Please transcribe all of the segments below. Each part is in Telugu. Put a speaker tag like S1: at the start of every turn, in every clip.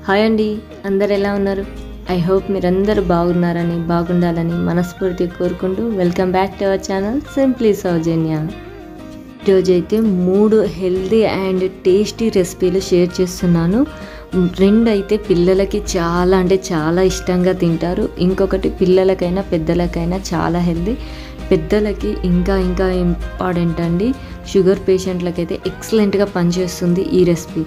S1: హాయ్ అండి, అందరు ఎలా ఉన్నారు? ఐ హోప్ మీరందరూ బాగున్నారని బాగుండాలని మనస్ఫూర్తిగా కోరుకుంటూ welcome back to our channel simply Soujanya. ఈరోజైతే 3 హెల్దీ అండ్ టేస్టీ రెసిపీలు షేర్ చేస్తున్నాను. 2 అయితే పిల్లలకి చాలా అంటే చాలా ఇష్టంగా తింటారు. ఇంకొకటి పిల్లలకైనా పెద్దలకైనా చాలా హెల్దీ. పెద్దలకి ఇంకా ఇంపార్టెంట్ అండి. షుగర్ పేషెంట్లకైతే ఎక్సలెంట్గా పనిచేస్తుంది ఈ రెసిపీ.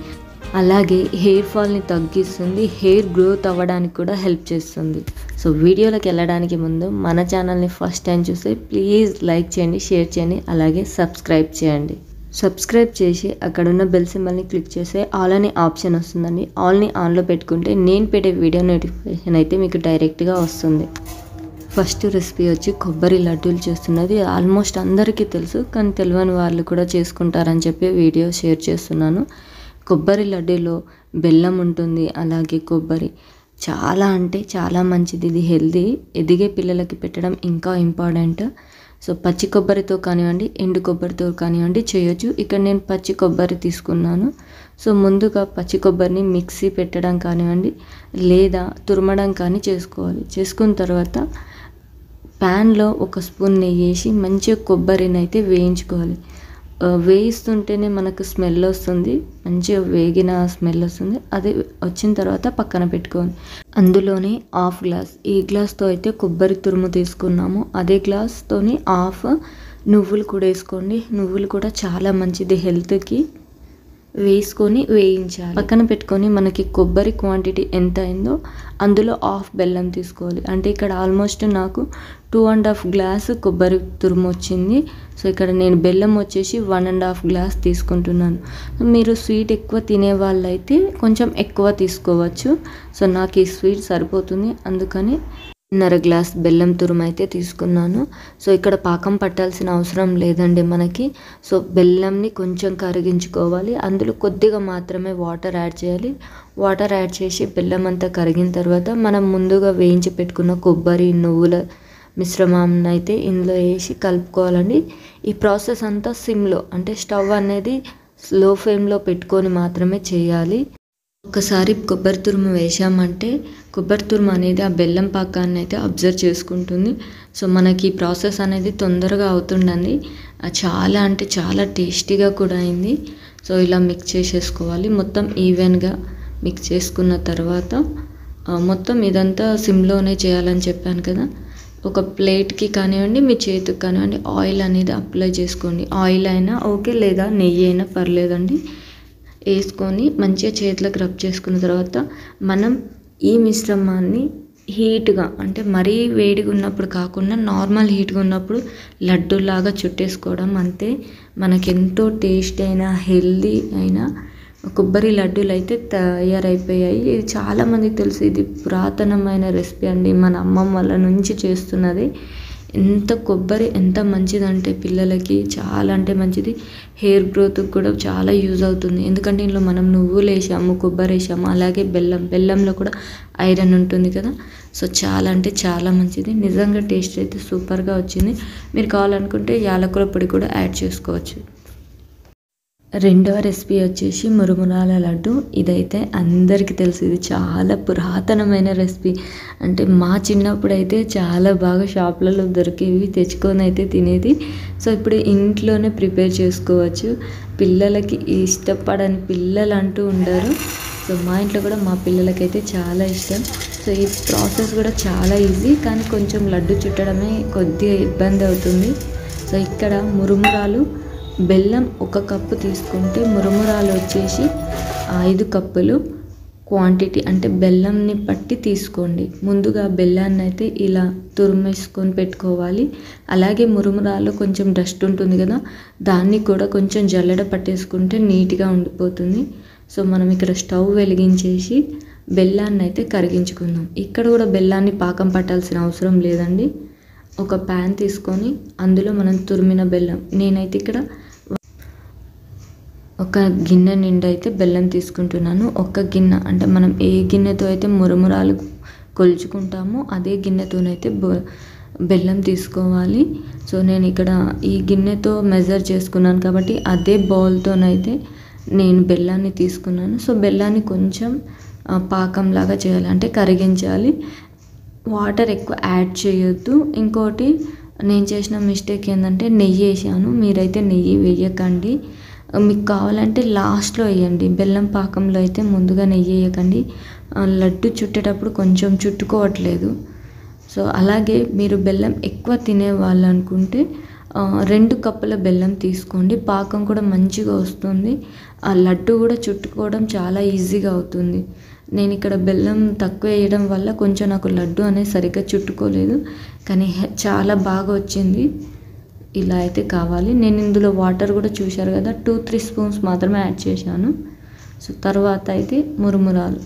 S1: అలాగే హెయిర్ ఫాల్ని తగ్గిస్తుంది, హెయిర్ గ్రోత్ అవ్వడానికి కూడా హెల్ప్ చేస్తుంది. సో వీడియోలోకి వెళ్ళడానికి ముందు మన ఛానల్ని ఫస్ట్ టైం చూస్తే ప్లీజ్ లైక్ చేయండి, షేర్ చేయండి, అలాగే సబ్స్క్రైబ్ చేయండి. సబ్స్క్రైబ్ చేసి అక్కడున్న బెల్ సింబల్ని క్లిక్ చేస్తే ఆల్ అనే ఆప్షన్ వస్తుందండి. ఆల్ని ఆన్లో పెట్టుకుంటే నేను పెట్టే వీడియో నోటిఫికేషన్ అయితే మీకు డైరెక్ట్గా వస్తుంది. ఫస్ట్ రెసిపీ వచ్చి కొబ్బరి లడ్డూలు చేస్తున్నది. ఆల్మోస్ట్ అందరికీ తెలుసు, కానీ తెలియని వాళ్ళు కూడా చేసుకుంటారని చెప్పి వీడియో షేర్ చేస్తున్నాను. కొబ్బరి లడ్డూలో బెల్లం ఉంటుంది, అలాగే కొబ్బరి చాలా అంటే చాలా మంచిది. ఇది హెల్దీ, ఎదిగే పిల్లలకి పెట్టడం ఇంకా ఇంపార్టెంట్. సో పచ్చి కొబ్బరితో కానివ్వండి, ఎండు కొబ్బరితో కానివ్వండి చేయొచ్చు. ఇక్కడ నేను పచ్చి కొబ్బరి తీసుకున్నాను. సో ముందుగా పచ్చి కొబ్బరిని మిక్సీ పెట్టడం కానివ్వండి లేదా తురమడం కానీ చేసుకోవాలి. చేసుకున్న తర్వాత ప్యాన్లో 1 స్పూన్ నెయ్యి వేసి మంచిగా కొబ్బరిని అయితే వేయించుకోవాలి. వేయిస్తుంటేనే మనకు స్మెల్ వస్తుంది, మంచిగా వేగిన స్మెల్ వస్తుంది. అది వచ్చిన తర్వాత పక్కన పెట్టుకోవాలి. అందులోనే 1/2 గ్లాస్, ఈ గ్లాస్తో అయితే కొబ్బరి తురుము తీసుకున్నాము, అదే గ్లాస్తోని 1/2 నువ్వులు కూడా వేసుకోండి. నువ్వులు కూడా చాలా మంచిది హెల్త్కి. వేసుకొని వేయించాలి. పక్కన పెట్టుకొని మనకి కొబ్బరి క్వాంటిటీ ఎంత అయిందో అందులో 1/2 బెల్లం తీసుకోవాలి. అంటే ఇక్కడ ఆల్మోస్ట్ నాకు 2.5 గ్లాస్ కొబ్బరి తురుము వచ్చింది. సో ఇక్కడ నేను బెల్లం వచ్చేసి 1.5 గ్లాస్ తీసుకుంటున్నాను. మీరు స్వీట్ ఎక్కువ తినే వాళ్ళైతే కొంచెం ఎక్కువ తీసుకోవచ్చు. సో నాకు ఈ స్వీట్ సరిపోతుంది, అందుకని 1.5 గ్లాస్ బెల్లం తురుము అయితే తీసుకున్నాను. సో ఇక్కడ పాకం పట్టాల్సిన అవసరం లేదండి మనకి. సో బెల్లంని కొంచెం కరిగించుకోవాలి, అందులో కొద్దిగా మాత్రమే వాటర్ యాడ్ చేయాలి. వాటర్ యాడ్ చేసి బెల్లం అంతా కరిగిన తర్వాత మనం ముందుగా వేయించి పెట్టుకున్న కొబ్బరి నువ్వుల మిశ్రమాన్ని అయితే ఇందులో వేసి కలుపుకోవాలండి. ఈ ప్రాసెస్ అంతా సిమ్లో, అంటే స్టవ్ అనేది స్లో ఫ్లేమ్లో పెట్టుకొని మాత్రమే చేయాలి. ఒకసారి కొబ్బరి తురుము వేసామంటే కొబ్బరి తురుము అనేది ఆ బెల్లం పాకాన్ని అయితే అబ్జర్వ్ చేసుకుంటుంది. సో మనకి ఈ ప్రాసెస్ అనేది తొందరగా అవుతుందండి. చాలా అంటే చాలా టేస్టీగా కూడా అయింది. సో ఇలా మిక్స్ చేసేసుకోవాలి. మొత్తం ఈవెన్గా మిక్స్ చేసుకున్న తర్వాత మొత్తం ఇదంతా సిమ్లోనే చేయాలని చెప్పాను కదా. ఒక ప్లేట్కి కానివ్వండి, మీ చేతికి కానివ్వండి ఆయిల్ అనేది అప్లై చేసుకోండి. ఆయిల్ అయినా ఓకే, లేదా నెయ్యి అయినా పర్లేదండి. వేసుకొని మంచిగా చేతులకు రబ్ చేసుకున్న తర్వాత మనం ఈ మిశ్రమాన్ని హీట్గా, అంటే మరీ వేడిగా ఉన్నప్పుడు కాకుండా నార్మల్ హీట్గా ఉన్నప్పుడు లడ్డూలాగా చుట్టేసుకోవడం అంతే. మనకెంతో టేస్ట్ అయినా హెల్దీ అయినా కొబ్బరి లడ్డూలు అయితే తయారైపోయాయి. ఇది చాలామందికి తెలుసు, ఇది పురాతనమైన రెసిపీ అండి, మన అమ్మమ్మ వాళ్ళ నుంచి చేస్తున్నది. కొబ్బరి ఎంత మంచిదంటే పిల్లలకి చాలా అంటే మంచిది. హెయిర్ గ్రోత్కి కూడా చాలా యూజ్ అవుతుంది. ఎందుకంటే ఇందులో మనం నువ్వులు వేసాము, కొబ్బరి వేసాము, అలాగే బెల్లంలో కూడా ఐరన్ ఉంటుంది కదా. సో చాలా అంటే చాలా మంచిది. నిజంగా టేస్ట్ అయితే సూపర్గా వచ్చింది. మీరు కావాలనుకుంటే యాలకుల పొడి కూడా యాడ్ చేసుకోవచ్చు. రెండవ రెసిపీ వచ్చేసి మురుమురాల లడ్డు. ఇదైతే అందరికీ తెలుసు, ఇది చాలా పురాతనమైన రెసిపీ. అంటే మా చిన్నప్పుడు అయితే చాలా బాగా షాప్లలో దొరికేవి, తెచ్చుకొని అయితే తినేది. సో ఇప్పుడు ఇంట్లోనే ప్రిపేర్ చేసుకోవచ్చు. పిల్లలకి ఇష్టపడని పిల్లలు అంటూ ఉండరు. సో మా ఇంట్లో కూడా మా పిల్లలకైతే చాలా ఇష్టం. సో ఈ ప్రాసెస్ కూడా చాలా ఈజీ, కానీ కొంచెం లడ్డు చుట్టడమే కొద్దిగా ఇబ్బంది అవుతుంది. సో ఇక్కడ మురుమురాలు బెల్లం 1 కప్పు తీసుకుంటే మురుమురాలు వచ్చేసి 5 కప్పులు క్వాంటిటీ, అంటే బెల్లంని పట్టి తీసుకోండి. ముందుగా బెల్లాన్ని అయితే ఇలా తురిమేసుకొని పెట్టుకోవాలి. అలాగే మురుమురాలు కొంచెం డస్ట్ ఉంటుంది కదా, దాన్ని కూడా కొంచెం జల్లెడ పట్టేసుకుంటే నీట్గా ఉండిపోతుంది. సో మనం ఇక్కడ స్టవ్ వెలిగించేసి బెల్లాన్ని అయితే కరిగించుకుందాం. ఇక్కడ కూడా బెల్లాన్ని పాకం పట్టాల్సిన అవసరం లేదండి. ఒక ప్యాన్ తీసుకొని అందులో మనం తురిమిన బెల్లం, నేనైతే ఇక్కడ 1 గిన్నె నిండా అయితే బెల్లం తీసుకుంటున్నాను. 1 గిన్నె అంటే మనం ఏ గిన్నెతో అయితే మురుమురాలు కొలుచుకుంటామో అదే గిన్నెతోనైతే బెల్లం తీసుకోవాలి. సో నేను ఇక్కడ ఈ గిన్నెతో మెజర్ చేసుకున్నాను కాబట్టి అదే బౌల్తోనైతే నేను బెల్లాన్ని తీసుకున్నాను. సో బెల్లాన్ని కొంచెం పాకంలాగా చేయాలి, అంటే కరిగించాలి. వాటర్ ఎక్కువ యాడ్ చేయొద్దు. ఇంకోటి నేను చేసిన మిస్టేక్ ఏంటంటే నెయ్యి వేసాను. మీరైతే నెయ్యి వేయకండి. మీకు కావాలంటే లాస్ట్లో వేయండి. బెల్లం పాకంలో అయితే ముందుగా నెయ్యి వేయకండి. లడ్డు చుట్టేటప్పుడు కొంచెం చుట్టుకోవట్లేదు. సో అలాగే మీరు బెల్లం ఎక్కువ తినే వాళ్ళు అనుకుంటే 2 కప్పుల బెల్లం తీసుకోండి. పాకం కూడా మంచిగా వస్తుంది. ఆ లడ్డు కూడా చుట్టుకోవడం చాలా ఈజీగా అవుతుంది. నేను ఇక్కడ బెల్లం తక్కువ వేయడం వల్ల కొంచెం నాకు లడ్డు అనేది సరిగ్గా చుట్టుకోలేదు, కానీ చాలా బాగా వచ్చింది. ఇలా అయితే కావాలి. నేను ఇందులో వాటర్ కూడా చూశారు కదా, 2-3 స్పూన్స్ మాత్రమే యాడ్ చేశాను. సో తర్వాత అయితే మురుమురాలు.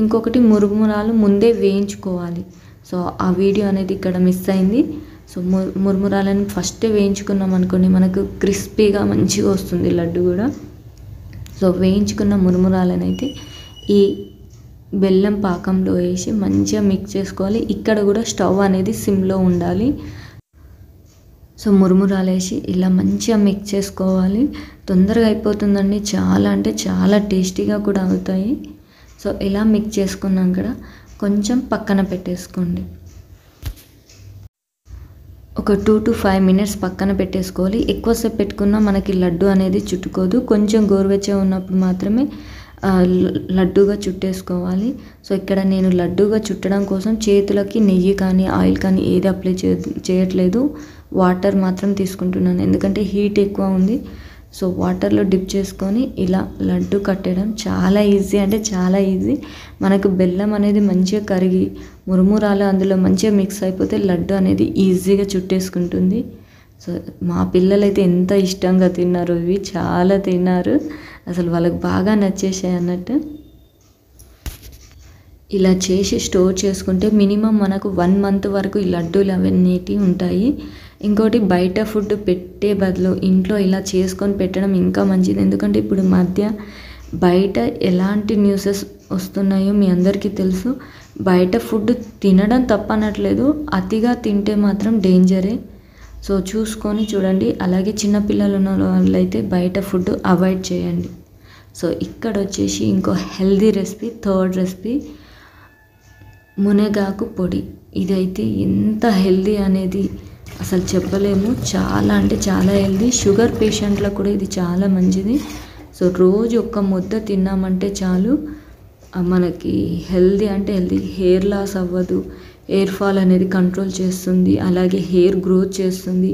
S1: ఇంకొకటి, మురుమురాలు ముందే వేయించుకోవాలి. సో ఆ వీడియో అనేది ఇక్కడ మిస్ అయింది. సో మురుమురాలను ఫస్ట్ వేయించుకున్నాం అనుకోండి, మనకు క్రిస్పీగా మంచిగా వస్తుంది లడ్డు కూడా. సో వేయించుకున్న మురుమురాలను అయితే ఈ బెల్లం పాకంలో వేసి మంచిగా మిక్స్ చేసుకోవాలి. ఇక్కడ కూడా స్టవ్ అనేది సిమ్లో ఉండాలి. సో మురుమురాలు వేసి ఇలా మంచిగా మిక్స్ చేసుకోవాలి. తొందరగా అయిపోతుందండి. చాలా అంటే చాలా టేస్టీగా కూడా అవుతాయి. సో ఇలా మిక్స్ చేసుకున్నాక కొంచెం పక్కన పెట్టేసుకోండి. ఒక 2 to 5 minutes పక్కన పెట్టేసుకోవాలి. ఎక్కువసేపు పెట్టుకున్నా మనకి లడ్డు అనేది చుట్టుకోదు. కొంచెం గోరువెచ్చగా ఉన్నప్పుడు మాత్రమే లడ్డూగా చుట్టేసుకోవాలి. సో ఇక్కడ నేను లడ్డూగా చుట్టడం కోసం చేతులకి నెయ్యి కానీ ఆయిల్ కానీ ఏది అప్లై చేయట్లేదు. వాటర్ మాత్రం తీసుకుంటున్నాను, ఎందుకంటే హీట్ ఎక్కువ ఉంది. సో వాటర్లో డిప్ చేసుకొని ఇలా లడ్డు కట్టడం చాలా ఈజీ, అంటే చాలా ఈజీ. మనకు బెల్లం అనేది మంచిగా కరిగి మురుమురాలు అందులో మంచిగా మిక్స్ అయిపోతే లడ్డు అనేది ఈజీగా చుట్టేసుకుంటుంది. సో మా పిల్లలైతే ఎంత ఇష్టంగా తిన్నారు, ఇవి చాలా తిన్నారు. అసలు వాళ్ళకి బాగా నచ్చేసాయి అన్నట్టు. ఇలా చేసి స్టోర్ చేసుకుంటే మినిమం మనకు 1 month వరకు ఈ లడ్డూలు అవన్నీ ఉంటాయి. ఇంకోటి, బయట ఫుడ్ పెట్టే బదులు ఇంట్లో ఇలా చేసుకొని పెట్టడం ఇంకా మంచిది. ఎందుకంటే ఇప్పుడు మధ్య బయట ఎలాంటి న్యూసెస్ వస్తున్నాయో మీ అందరికీ తెలుసు. బయట ఫుడ్ తినడం తప్పనట్లేదు, అతిగా తింటే మాత్రం డేంజరే. సో చూసుకొని చూడండి. అలాగే చిన్నపిల్లలు ఉన్న వాళ్ళైతే బయట ఫుడ్ అవాయిడ్ చేయండి. సో ఇక్కడ వచ్చేసి ఇంకో హెల్దీ రెసిపీ, థర్డ్ రెసిపీ, మునగాకు పొడి. ఇదైతే ఎంత హెల్దీ అనేది అసలు చెప్పలేము. చాలా అంటే చాలా హెల్దీ. షుగర్ పేషెంట్లకు కూడా ఇది చాలా మంచిది. సో రోజు ఒక్క ముద్ద తిన్నామంటే చాలు, మనకి హెల్దీ అంటే హెల్దీ. హెయిర్ లాస్ అవ్వదు, హెయిర్ ఫాల్ అనేది కంట్రోల్ చేస్తుంది, అలాగే హెయిర్ గ్రోత్ చేస్తుంది.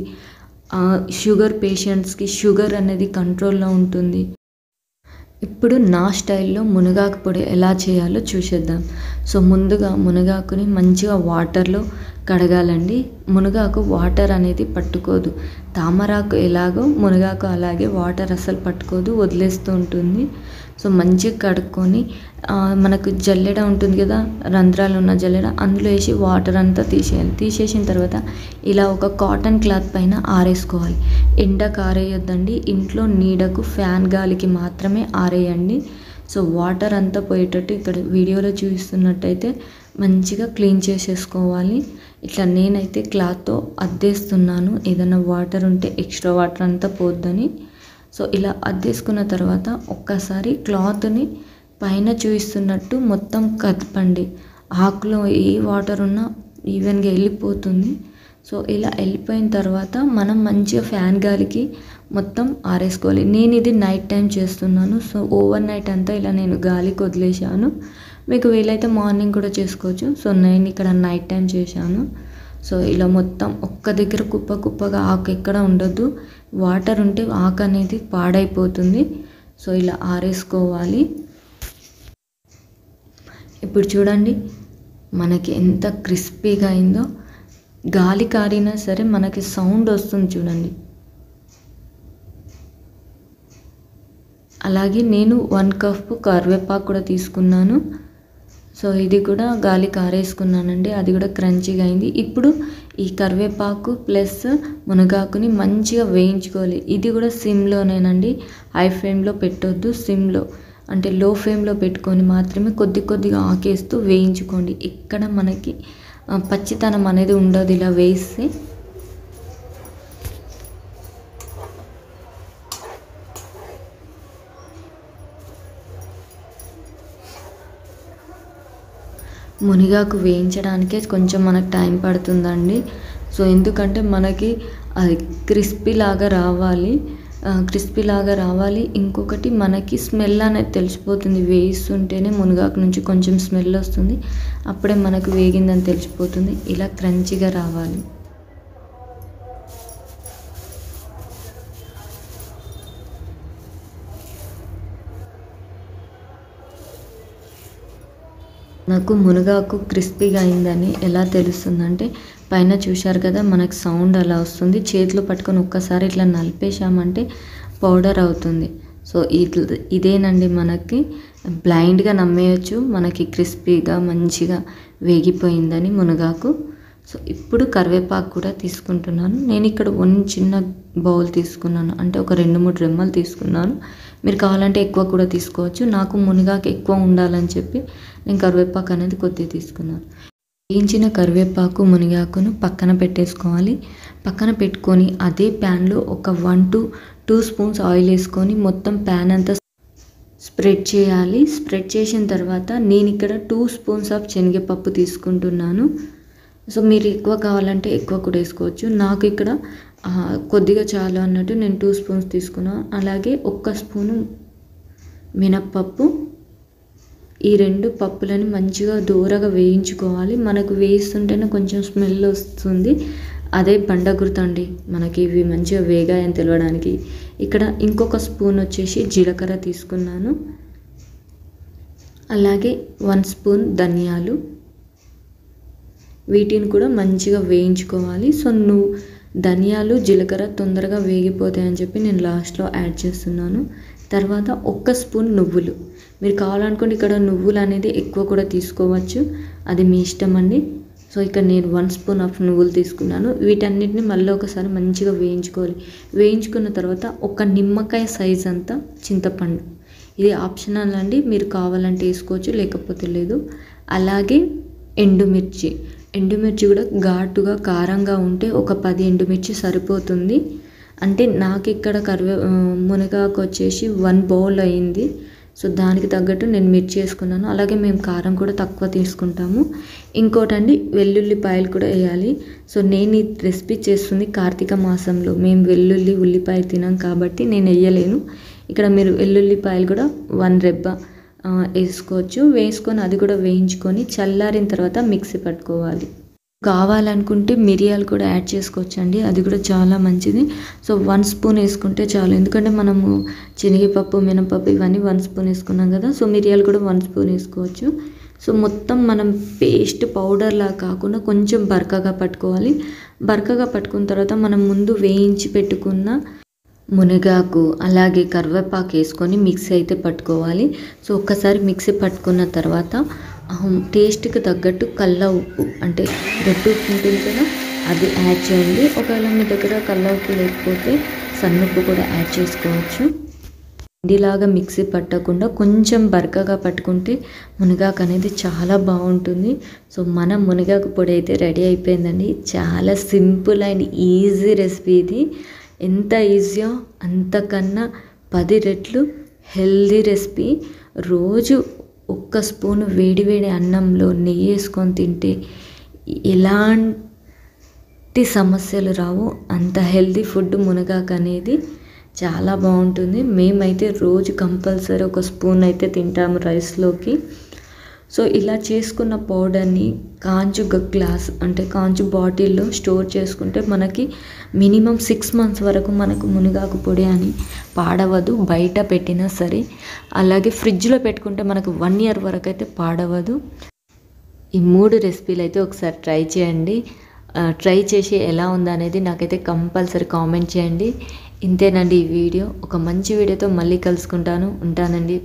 S1: షుగర్ పేషెంట్స్కి షుగర్ అనేది కంట్రోల్లో ఉంటుంది. ఇప్పుడు నా స్టైల్లో మునగాకు పొడి ఎలా చేయాలో చూసేద్దాం. సో ముందుగా మునగాకుని మంచిగా వాటర్లో కడగాలండి. మునగాకు వాటర్ అనేది పట్టుకోదు. తామరాకు ఎలాగో మునగాకు అలాగే వాటర్ అస్సలు పట్టుకోదు, వదిలేస్తూ ఉంటుంది. సో మంచిగా కడుక్కొని మనకు జల్లెడ ఉంటుంది కదా, రంధ్రాలు ఉన్న జల్లెడ, అందులో వేసి వాటర్ అంతా తీసేయాలి. తీసేసిన తర్వాత ఇలా ఒక కాటన్ క్లాత్ పైన ఆరేసుకోవాలి. ఎండకు ఆరేయొద్దండి, ఇంట్లో నీడకు ఫ్యాన్ గాలికి మాత్రమే ఆరేయండి. సో వాటర్ అంతా పోయేటట్టు ఇక్కడ వీడియోలో చూపిస్తున్నట్టయితే మంచిగా క్లీన్ చేసేసుకోవాలి. ఇట్లా నేనైతే క్లాత్తో అద్దేస్తున్నాను, ఏదైనా వాటర్ ఉంటే ఎక్స్ట్రా వాటర్ అంతా పోద్దని. సో ఇలా అద్దేసుకున్న తర్వాత ఒక్కసారి క్లాత్ని పైన చూపిస్తున్నట్టు మొత్తం కదపండి. ఆకులో ఏ వాటర్ ఉన్నా ఈవెన్గా వెళ్ళిపోతుంది. సో ఇలా వెళ్ళిపోయిన తర్వాత మనం మంచిగా ఫ్యాన్ గాలికి మొత్తం ఆరేసుకోవాలి. నేను ఇది నైట్ టైం చేస్తున్నాను. సో ఓవర్ నైట్ అంతా ఇలా నేను గాలికి వదిలేసాను. మీకు వీలైతే మార్నింగ్ కూడా చేసుకోవచ్చు. సో నేను ఇక్కడ నైట్ టైం చేశాను. సో ఇలా మొత్తం ఒక్క దగ్గర కుప్ప కుప్పగా ఆకు ఎక్కడ ఉండొద్దు. వాటర్ ఉంటే ఆకు అనేది పాడైపోతుంది. సో ఇలా ఆరేసుకోవాలి. ఇప్పుడు చూడండి మనకి ఎంత క్రిస్పీగా అయిందో. గాలి కారినా సరే మనకి సౌండ్ వస్తుంది చూడండి. అలాగే నేను 1 కప్ కరివేపాకు కూడా తీసుకున్నాను. సో ఇది కూడా గాలి కారేసుకున్నానండి, అది కూడా క్రంచీగా అయింది. ఇప్పుడు ఈ కరివేపాకు ప్లస్ మునగాకుని మంచిగా వేయించుకోవాలి. ఇది కూడా సిమ్లోనేనండి, హై ఫ్లేమ్లో పెట్టొద్దు. సిమ్లో అంటే లో ఫ్లేమ్లో పెట్టుకొని మాత్రమే కొద్ది కొద్దిగా ఆకేస్తూ వేయించుకోండి. ఎక్కడ మనకి పచ్చితనం అనేది ఉండదు ఇలా వేస్తే. మునిగాకు వేయించడానికే కొంచెం మనకు టైం పడుతుందండి. సో ఎందుకంటే మనకి అది క్రిస్పీ లాగా రావాలి. ఇంకొకటి మనకి స్మెల్ అనేది తెలిసిపోతుంది. వేయిస్తుంటేనే మునగాకు నుంచి కొంచెం స్మెల్ వస్తుంది. అప్పుడే మనకు వేగిందని తెలిసిపోతుంది. ఇలా క్రంచీగా రావాలి. నాకు మునగాకు క్రిస్పీగా అయిందని ఎలా తెలుస్తుందంటే, పైన చూశారు కదా మనకు సౌండ్ అలా వస్తుంది. చేతిలో పట్టుకొని ఒక్కసారి ఇట్లా నలిపేశామంటే పౌడర్ అవుతుంది. సో ఇదేనండి మనకి బ్లైండ్గా నమ్మేయచ్చు మనకి క్రిస్పీగా మంచిగా వేగిపోయిందని మునగాకు. సో ఇప్పుడు కరివేపాకు కూడా తీసుకుంటున్నాను. నేను ఇక్కడ చిన్న బౌల్ తీసుకున్నాను, అంటే ఒక 2-3 రెమ్మలు తీసుకున్నాను. మీరు కావాలంటే ఎక్కువ కూడా తీసుకోవచ్చు. నాకు మునగాకు ఎక్కువ ఉండాలని చెప్పి నేను కరివేపాకు అనేది కొద్దిగా తీసుకున్నాను. వేయించిన కరివేపాకు మునగాకును పక్కన పెట్టేసుకోవాలి. పక్కన పెట్టుకొని అదే ప్యాన్లో ఒక 1 to 2 స్పూన్స్ ఆయిల్ వేసుకొని మొత్తం ప్యాన్ అంతా స్ప్రెడ్ చేయాలి. స్ప్రెడ్ చేసిన తర్వాత నేను ఇక్కడ 2 స్పూన్స్ ఆఫ్ శనగపప్పు తీసుకుంటున్నాను. సో మీరు ఎక్కువ కావాలంటే ఎక్కువ కూడా వేసుకోవచ్చు. నాకు ఇక్కడ కొద్దిగా చాలు అన్నట్టు నేను 2 స్పూన్స్ తీసుకున్నాను. అలాగే 1 స్పూను మినప్పప్పు. ఈ 2 పప్పులని మంచిగా దూరగా వేయించుకోవాలి. మనకు వేయిస్తుంటేనే కొంచెం స్మెల్ వస్తుంది. అదే బండగుర్తండి మనకి ఇవి మంచిగా వేగాయని తెలవడానికి. ఇక్కడ ఇంకొక స్పూన్ వచ్చేసి జీలకర్ర తీసుకున్నాను. అలాగే 1 స్పూన్ ధనియాలు. వీటిని కూడా మంచిగా వేయించుకోవాలి. సో ధనియాలు జీలకర్ర తొందరగా వేగిపోతాయని చెప్పి నేను లాస్ట్లో యాడ్ చేస్తున్నాను. తర్వాత 1 స్పూన్ నువ్వులు. మీరు కావాలనుకుంటే ఇక్కడ నువ్వులు అనేది ఎక్కువ కూడా తీసుకోవచ్చు, అది మీ ఇష్టం అండి. సో ఇక్కడ నేను 1 స్పూన్ ఆఫ్ నువ్వులు తీసుకున్నాను. వీటన్నిటిని మళ్ళీ ఒకసారి మంచిగా వేయించుకోవాలి. వేయించుకున్న తర్వాత 1 నిమ్మకాయ సైజ్ అంతా చింతపండు. ఇది ఆప్షనల్ అండి, మీరు కావాలంటే వేసుకోవచ్చు లేకపోతే లేదు. అలాగే ఎండుమిర్చి కూడా ఘాటుగా కారంగా ఉంటే ఒక 10 ఎండుమిర్చి సరిపోతుంది. అంటే నాకు ఇక్కడ మునగాకు వచ్చేసి 1 బౌల్ అయింది. సో దానికి తగ్గట్టు నేను మిర్చి వేసుకున్నాను. అలాగే మేము కారం కూడా తక్కువ తీసుకుంటాము. ఇంకోటండి వెల్లుల్లిపాయలు కూడా వేయాలి. సో నేను ఈ రెసిపీ చేస్తుంది కార్తీక మాసంలో. మేము వెల్లుల్లి ఉల్లిపాయ తినాం కాబట్టి నేను వేయలేను. ఇక్కడ మీరు వెల్లుల్లిపాయలు కూడా 1 రెబ్బ వేసుకోవచ్చు. వేసుకొని అది కూడా వేయించుకొని చల్లారిన తర్వాత మిక్సీ పట్టుకోవాలి. కావాలనుకుంటే మిరియాలు కూడా యాడ్ చేసుకోవచ్చు అండి, అది కూడా చాలా మంచిది. సో 1 స్పూన్ వేసుకుంటే చాలు, ఎందుకంటే మనము శనగపప్పు మినపప్పు ఇవన్నీ 1 స్పూన్ వేసుకున్నాం కదా. సో మిరియాలు కూడా 1 స్పూన్ వేసుకోవచ్చు. సో మొత్తం మనం పేస్ట్ పౌడర్లా కాకుండా కొంచెం బరకగా పట్టుకోవాలి. బరకగా పట్టుకున్న తర్వాత మనం ముందు వేయించి పెట్టుకున్న మునగాకు అలాగే కరివేపాకు వేసుకొని మిక్సీ అయితే పట్టుకోవాలి. సో ఒక్కసారి మిక్సీ పట్టుకున్న తర్వాత టేస్ట్కి తగ్గట్టు కల్లా ఉప్పు, అంటే గట్టి ఉప్పు ఉంటుంది కదా, అది యాడ్ చేయండి. ఒకవేళ మీ దగ్గర కల్లా ఉప్పు లేకపోతే సన్నుప్పు కూడా యాడ్ చేసుకోవచ్చు. ఇలాగా మిక్సీ పట్టకుండా కొంచెం బరకగా పట్టుకుంటే మునగాకు అనేది చాలా బాగుంటుంది. సో మన మునగాకు పొడి అయితే రెడీ అయిపోయిందండి. చాలా సింపుల్ అండ్ ఈజీ రెసిపీ ఇది. ఎంత ఈజీయో అంతకన్నా 10 రెట్లు హెల్దీ రెసిపీ. రోజు 1 స్పూను వేడివేడి అన్నంలో నెయ్యి వేసుకొని తింటే ఎలాంటి సమస్యలు రావు. అంత హెల్దీ ఫుడ్ మునగాకు అనేది చాలా బాగుంటుంది. మేమైతే రోజు కంపల్సరీ 1 స్పూన్ అయితే తింటాము రైస్లోకి. సో ఇలా చేసుకున్న పౌడర్ని కాంచు గ్లాస్ అంటే కాంచు బాటిల్లో స్టోర్ చేసుకుంటే మనకి మినిమం 6 మంత్స్ వరకు మనకు మునగాకు పొడి అని పాడవదు, బయట పెట్టినా సరే. అలాగే ఫ్రిడ్జ్లో పెట్టుకుంటే మనకు 1 ఇయర్ వరకు అయితే పాడవదు. ఈ 3 రెసిపీలు అయితే ఒకసారి ట్రై చేయండి. ట్రై చేసి ఎలా ఉందనేది నాకైతే కంపల్సరీ కామెంట్ చేయండి. ఇంతేనండి ఈ వీడియో. ఒక మంచి వీడియోతో మళ్ళీ కలుసుకుంటాను. ఉంటానండి.